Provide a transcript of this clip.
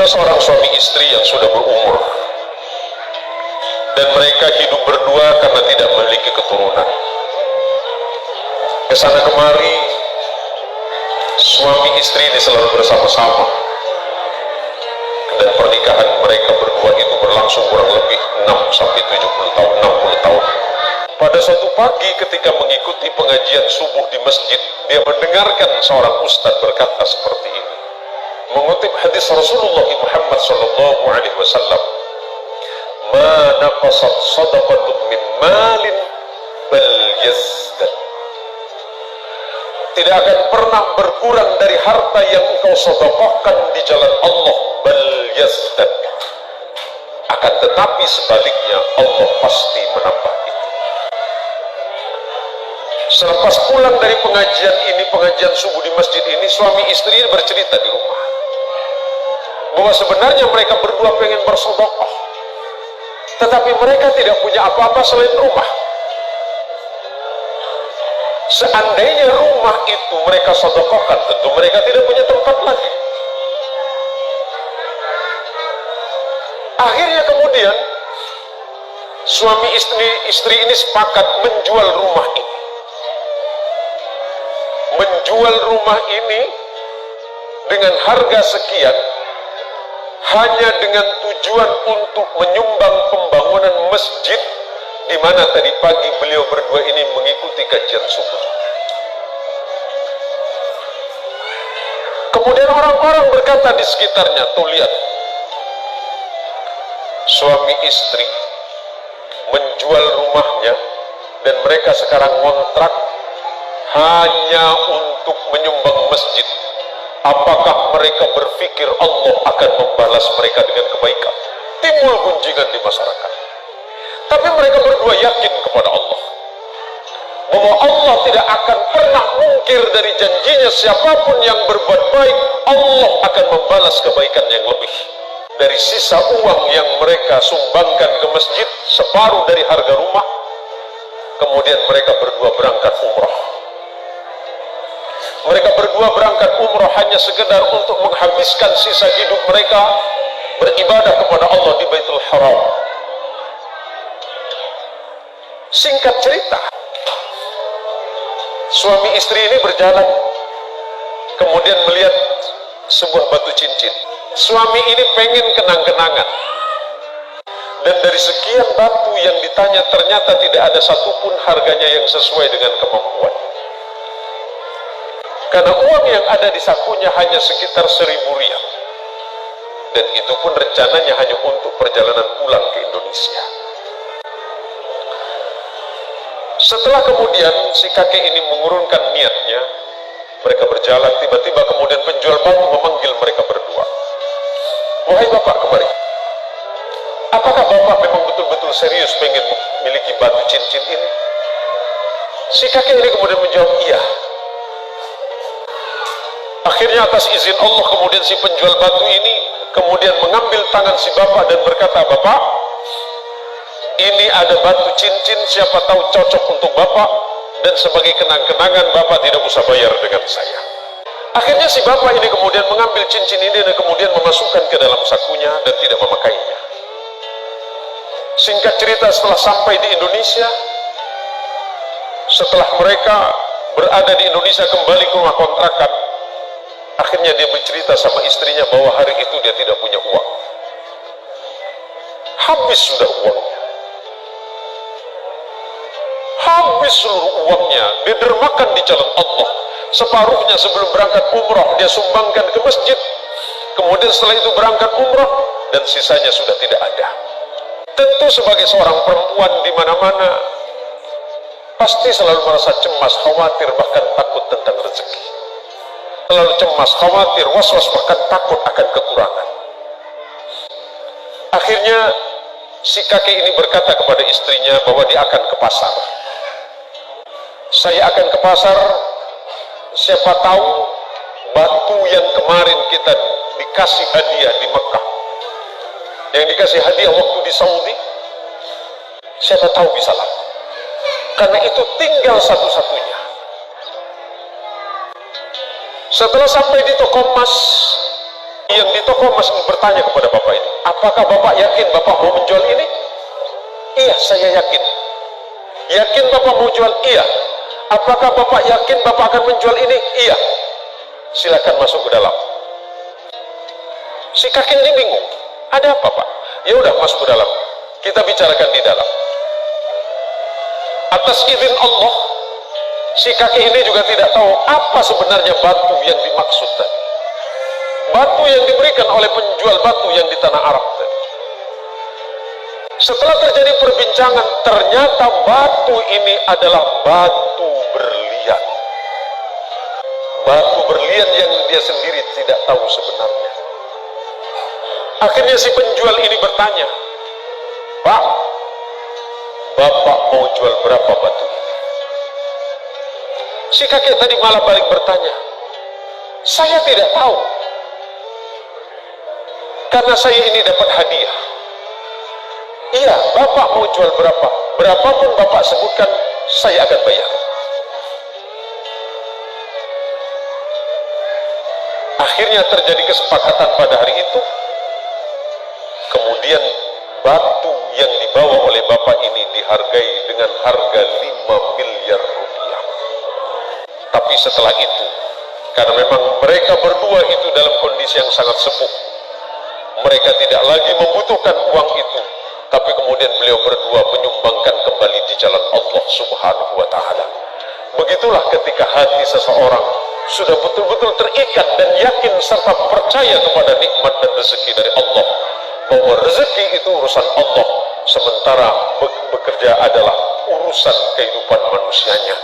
Ada seorang suami istri yang sudah berumur dan mereka hidup berdua karena tidak memiliki keturunan. Kesana kemari suami istri ini selalu bersama-sama, dan pernikahan mereka berdua itu berlangsung kurang lebih 6 sampai 70 tahun, 60 tahun. Pada suatu pagi ketika mengikuti pengajian subuh di masjid, dia mendengarkan seorang ustadz berkata seperti ini, mengutip hadis Rasulullah Muhammad sallallahu alaihi wasallam, "Ma naqasat shadaqatun min malin bal yazdad." Tidak akan pernah berkurang dari harta yang engkau sedekahkan di jalan Allah, bal yazdad. Akan tetapi sebaliknya Allah pasti menambah itu. Selepas pulang dari pengajian subuh di masjid ini, suami istri bercerita di rumah bahwa sebenarnya mereka berdua pengen bersedekah, tetapi mereka tidak punya apa-apa selain rumah. Seandainya rumah itu mereka sedekahkan, tentu mereka tidak punya tempat lagi. Akhirnya kemudian suami istri ini sepakat menjual rumah ini. Menjual rumah ini dengan harga sekian, hanya dengan tujuan untuk menyumbang pembangunan masjid di mana tadi pagi beliau berdua ini mengikuti kajian subuh. Kemudian orang-orang berkata di sekitarnya, tuh lihat, suami istri menjual rumahnya dan mereka sekarang ngontrak hanya untuk menyumbang masjid. Apakah mereka berpikir Allah akan membalas mereka dengan kebaikan? Timbul gunjingan di masyarakat. Tapi mereka berdua yakin kepada Allah bahwa Allah tidak akan pernah mungkir dari janjinya. Siapapun yang berbuat baik, Allah akan membalas kebaikan yang lebih. Dari sisa uang yang mereka sumbangkan ke masjid, separuh dari harga rumah, kemudian mereka berdua berangkat umrah. Mereka berdua berangkat umrah hanya sekedar untuk menghabiskan sisa hidup mereka beribadah kepada Allah di Baitul Haram. Singkat cerita, suami istri ini berjalan, kemudian melihat sebuah batu cincin. Suami ini pengen kenang-kenangan, dan dari sekian batu yang ditanya ternyata tidak ada satupun harganya yang sesuai dengan kemampuan. Karena uang yang ada di sakunya hanya sekitar 1.000 rial, dan itu pun rencananya hanya untuk perjalanan pulang ke Indonesia. Setelah kemudian si kakek ini mengurungkan niatnya, mereka berjalan, tiba-tiba kemudian penjual batu memanggil mereka berdua. "Wahai bapak, kemari. Apakah bapak memang betul-betul serius pengen memiliki batu cincin ini?" Si kakek ini kemudian menjawab, "Iya." Akhirnya atas izin Allah kemudian si penjual batu ini kemudian mengambil tangan si bapak dan berkata, "Bapak, ini ada batu cincin, siapa tahu cocok untuk bapak, dan sebagai kenang-kenangan bapak tidak usah bayar dengan saya." Akhirnya si bapak ini kemudian mengambil cincin ini dan kemudian memasukkan ke dalam sakunya dan tidak memakainya. Singkat cerita, setelah sampai di Indonesia, setelah mereka berada di Indonesia kembali ke rumah kontrakan, akhirnya dia bercerita sama istrinya bahwa hari itu dia tidak punya uang. Habis sudah uangnya. Habis seluruh uangnya, didermakan di jalan Allah. Separuhnya sebelum berangkat umrah dia sumbangkan ke masjid. Kemudian setelah itu berangkat umrah dan sisanya sudah tidak ada. Tentu sebagai seorang perempuan di mana-mana pasti selalu merasa cemas, khawatir, bahkan takut tentang rezeki. Selalu cemas, khawatir, was-was, bahkan takut akan kekurangan. Akhirnya si kakek ini berkata kepada istrinya bahwa dia akan ke pasar. "Saya akan ke pasar, siapa tahu batu yang kemarin kita dikasih hadiah di Mekah, yang dikasih hadiah waktu di Saudi, siapa tahu bisa laku. Karena itu tinggal satu-satunya." Setelah sampai di toko emas, Yang di toko masih bertanya kepada bapak ini, apakah bapak yakin bapak mau menjual ini? Iya, saya yakin. Yakin bapak mau jual? Iya. Apakah bapak yakin bapak akan menjual ini? Iya. Silakan masuk ke dalam. Si kakek ini bingung, ada apa pak? Ya udah, masuk ke dalam, kita bicarakan di dalam. Atas izin Allah, si kakek ini juga tidak tahu apa sebenarnya batu yang dimaksud tadi. Batu yang diberikan oleh penjual batu yang di tanah Arab tadi. Setelah terjadi perbincangan, ternyata batu ini adalah batu berlian. Batu berlian yang dia sendiri tidak tahu sebenarnya. Akhirnya si penjual ini bertanya, Pak, bapak mau jual berapa batu ini? Si kakek tadi malah balik bertanya, saya tidak tahu, karena saya ini dapat hadiah. Iya, bapak mau jual berapa? Berapapun bapak sebutkan, saya akan bayar. Akhirnya terjadi kesepakatan pada hari itu. Kemudian batu yang dibawa oleh bapak ini dihargai dengan harga 5 miliar rupiah. Tapi setelah itu, karena memang mereka berdua itu dalam kondisi yang sangat sepuh, mereka tidak lagi membutuhkan uang itu, tapi kemudian beliau berdua menyumbangkan kembali di jalan Allah Subhanahu wa ta'ala. Begitulah ketika hati seseorang sudah betul-betul terikat dan yakin serta percaya kepada nikmat dan rezeki dari Allah, bahwa rezeki itu urusan Allah, sementara bekerja adalah urusan kehidupan manusianya.